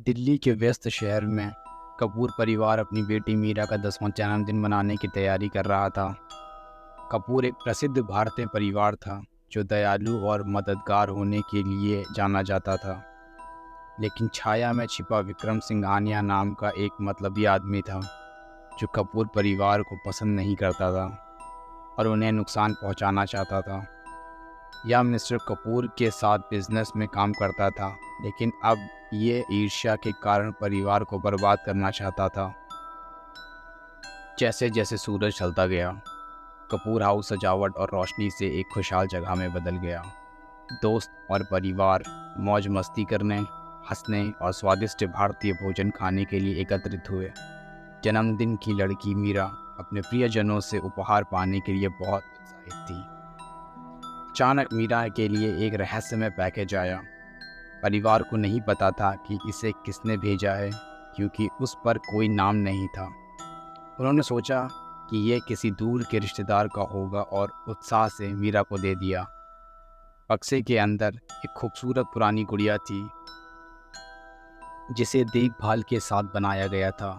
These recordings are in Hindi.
दिल्ली के व्यस्त शहर में कपूर परिवार अपनी बेटी मीरा का 10वां जन्मदिन मनाने की तैयारी कर रहा था। कपूर एक प्रसिद्ध भारतीय परिवार था जो दयालु और मददगार होने के लिए जाना जाता था। लेकिन छाया में छिपा विक्रम सिंघानिया नाम का एक मतलबी आदमी था जो कपूर परिवार को पसंद नहीं करता था और उन्हें नुकसान पहुंचाना चाहता था। यह मिस्टर कपूर के साथ बिजनेस में काम करता था, लेकिन अब ये ईर्ष्या के कारण परिवार को बर्बाद करना चाहता था। जैसे जैसे सूरज ढलता गया, कपूर हाउस सजावट और रोशनी से एक खुशहाल जगह में बदल गया। दोस्त और परिवार मौज मस्ती करने, हंसने और स्वादिष्ट भारतीय भोजन खाने के लिए एकत्रित हुए। जन्मदिन की लड़की मीरा अपने प्रियजनों से उपहार पाने के लिए बहुत उत्साहित थी। अचानक मीरा के लिए एक रहस्यमय पैकेज आया। परिवार को नहीं पता था कि इसे किसने भेजा है, क्योंकि उस पर कोई नाम नहीं था। उन्होंने सोचा कि यह किसी दूर के रिश्तेदार का होगा और उत्साह से मीरा को दे दिया। बक्से के अंदर एक खूबसूरत पुरानी गुड़िया थी जिसे देखभाल के साथ बनाया गया था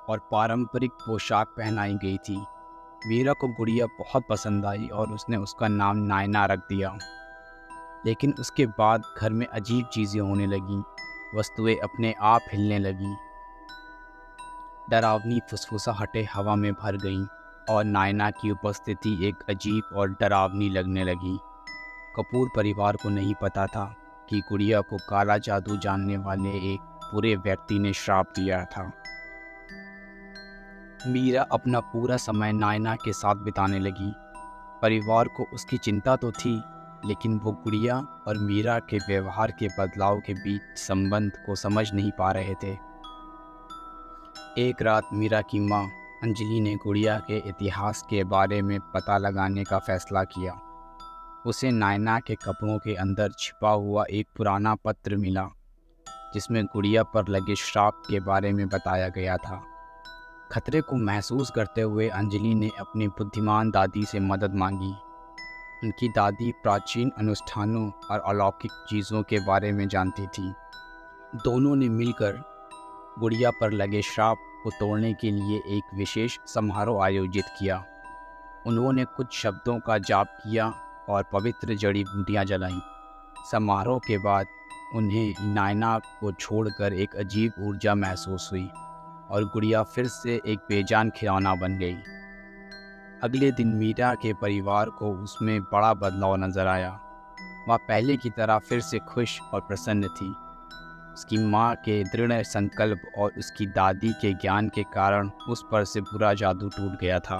और पारंपरिक पोशाक पहनाई गई थी। मीरा को गुड़िया बहुत पसंद आई और उसने उसका नाम नायना रख दिया। लेकिन उसके बाद घर में अजीब चीज़ें होने लगीं। वस्तुएं अपने आप हिलने लगीं, डरावनी फुसफुसाहटें हवा में भर गईं और नायना की उपस्थिति एक अजीब और डरावनी लगने लगी। कपूर परिवार को नहीं पता था कि गुड़िया को काला जादू जानने वाले एक बुरे व्यक्ति ने श्राप दिया था। मीरा अपना पूरा समय नायना के साथ बिताने लगी। परिवार को उसकी चिंता तो थी, लेकिन वो गुड़िया और मीरा के व्यवहार के बदलाव के बीच संबंध को समझ नहीं पा रहे थे। एक रात मीरा की माँ अंजलि ने गुड़िया के इतिहास के बारे में पता लगाने का फैसला किया। उसे नायना के कपड़ों के अंदर छिपा हुआ एक पुराना पत्र मिला, जिसमें गुड़िया पर लगे श्राप के बारे में बताया गया था। खतरे को महसूस करते हुए अंजलि ने अपनी बुद्धिमान दादी से मदद मांगी। उनकी दादी प्राचीन अनुष्ठानों और अलौकिक चीज़ों के बारे में जानती थी। दोनों ने मिलकर गुड़िया पर लगे श्राप को तोड़ने के लिए एक विशेष समारोह आयोजित किया। उन्होंने कुछ शब्दों का जाप किया और पवित्र जड़ी बूटियाँ जलाईं। समारोह के बाद उन्हें नायना को छोड़कर एक अजीब ऊर्जा महसूस हुई और गुड़िया फिर से एक बेजान खिलौना बन गई। अगले दिन मीरा के परिवार को उसमें बड़ा बदलाव नजर आया। वह पहले की तरह फिर से खुश और प्रसन्न थी। उसकी माँ के दृढ़ संकल्प और उसकी दादी के ज्ञान के कारण उस पर से बुरा जादू टूट गया था।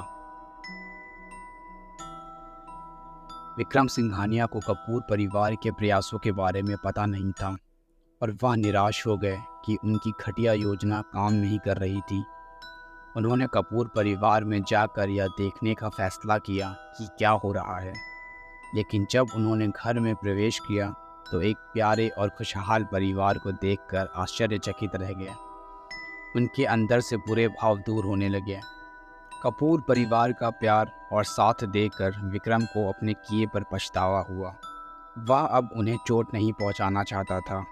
विक्रम सिंघानिया को कपूर परिवार के प्रयासों के बारे में पता नहीं था और वह निराश हो गए कि उनकी घटिया योजना काम नहीं कर रही थी। उन्होंने कपूर परिवार में जाकर यह देखने का फैसला किया कि क्या हो रहा है। लेकिन जब उन्होंने घर में प्रवेश किया तो एक प्यारे और खुशहाल परिवार को देखकर आश्चर्यचकित रह गए। उनके अंदर से बुरे भाव दूर होने लगे। कपूर परिवार का प्यार और साथ देकर विक्रम को अपने किए पर पछतावा हुआ। वह अब उन्हें चोट नहीं पहुंचाना चाहता था।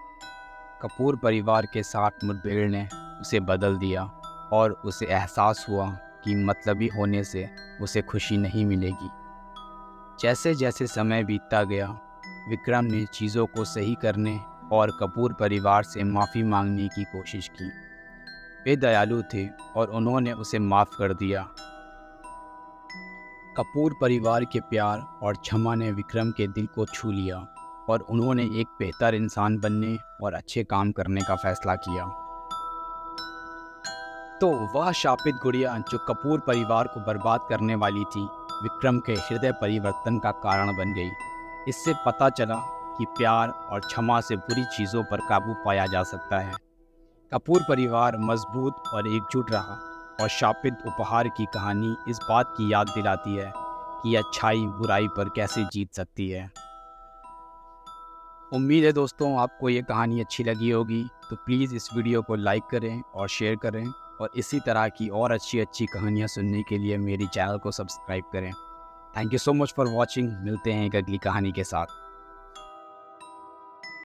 कपूर परिवार के साथ मुठभेड़ ने उसे बदल दिया और उसे एहसास हुआ कि मतलबी होने से उसे खुशी नहीं मिलेगी। जैसे जैसे समय बीतता गया, विक्रम ने चीज़ों को सही करने और कपूर परिवार से माफ़ी मांगने की कोशिश की। वे दयालु थे और उन्होंने उसे माफ़ कर दिया। कपूर परिवार के प्यार और क्षमा ने विक्रम के दिल को छू लिया और उन्होंने एक बेहतर इंसान बनने और अच्छे काम करने का फैसला किया। तो वह शापित गुड़िया जो कपूर परिवार को बर्बाद करने वाली थी, विक्रम के हृदय परिवर्तन का कारण बन गई। इससे पता चला कि प्यार और क्षमा से बुरी चीज़ों पर काबू पाया जा सकता है। कपूर परिवार मजबूत और एकजुट रहा और शापित उपहार की कहानी इस बात की याद दिलाती है कि अच्छाई बुराई पर कैसे जीत सकती है। उम्मीद है दोस्तों आपको ये कहानी अच्छी लगी होगी, तो प्लीज़ इस वीडियो को लाइक करें और शेयर करें और इसी तरह की और अच्छी कहानियाँ सुनने के लिए मेरी चैनल को सब्सक्राइब करें। Thank you so much for watching. मिलते हैं एक अगली कहानी के साथ।